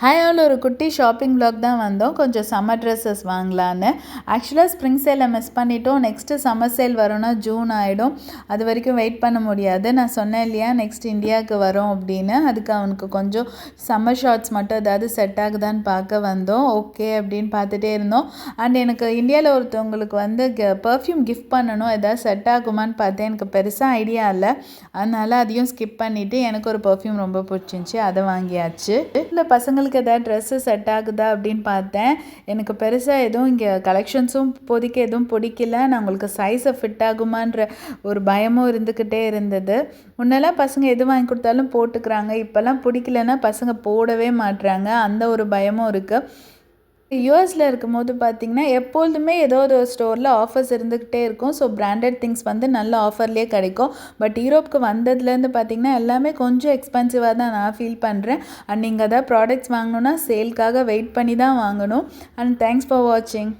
Hi all, ஒரு குட்டி shopping vlog தான் வந்தோம். கொஞ்சம் சம்மர் ட்ரெஸ்ஸஸ் வாங்கலான்னு. ஆக்சுவலாக ஸ்ப்ரிங் சேலை மிஸ் பண்ணிட்டோம். நெக்ஸ்ட்டு சம்மர் சேல் வரும்னா ஜூன் ஆகிடும். அது வரைக்கும் வெயிட் பண்ண முடியாது. நான் சொன்னேன் இல்லையா, நெக்ஸ்ட் இந்தியாவுக்கு வரோம் அப்படின்னு. அதுக்கு அவனுக்கு கொஞ்சம் சம்மர் ஷார்ட்ஸ் மட்டும் ஏதாவது செட் ஆகுதான்னு பார்க்க வந்தோம். ஓகே அப்படின்னு பார்த்துட்டே இருந்தோம். அண்ட் எனக்கு இந்தியாவில் ஒருத்தவங்களுக்கு வந்து பர்ஃப்யூம் கிஃப்ட் பண்ணணும். எதாவது செட் ஆகுமான்னு பார்த்தேன். எனக்கு பெருசாக ஐடியா இல்லை. அதனால் அதையும் ஸ்கிப் பண்ணிவிட்டு எனக்கு ஒரு பர்ஃப்யூம் ரொம்ப பிடிச்சிருந்துச்சி, அதை வாங்கியாச்சு. இல்லை பசங்களுக்கு ஏதாவது ட்ரெஸ்ஸு செட் ஆகுதா அப்படின்னு பார்த்தேன். எனக்கு பெருசாக எதுவும் இங்கே கலெக்ஷன்ஸும் இப்போதைக்கு எதுவும் பிடிக்கல. நான் உங்களுக்கு சைஸை ஃபிட் ஆகுமான்ற ஒரு பயமும் இருந்துக்கிட்டே இருந்தது. முன்னெல்லாம் பசங்க எது வாங்கி கொடுத்தாலும் போட்டுக்கிறாங்க. இப்போல்லாம் பிடிக்கலன்னா பசங்க போடவே மாட்டுறாங்க. அந்த ஒரு பயமும் இருக்குது. யூஎஸில் இருக்கும்போது பார்த்திங்கன்னா எப்பொழுதுமே ஏதோ ஒரு ஸ்டோரில் ஆஃபர்ஸ் இருந்துக்கிட்டே இருக்கும். ஸோ பிராண்டட் திங்ஸ் வந்து நல்ல ஆஃபர்லேயே கிடைக்கும். பட் யூரோப்புக்கு வந்ததுலேருந்து பார்த்திங்கன்னா எல்லாமே கொஞ்சம் எக்ஸ்பென்சிவாக தான் நான் ஃபீல் பண்ணுறேன். அண்ட் நீங்கள் ஏதாவது ப்ராடக்ட்ஸ் வாங்கணுன்னா சேல்க்காக வெயிட் பண்ணி தான் வாங்கணும். அண்ட் தேங்க்ஸ் ஃபார் வாட்சிங்.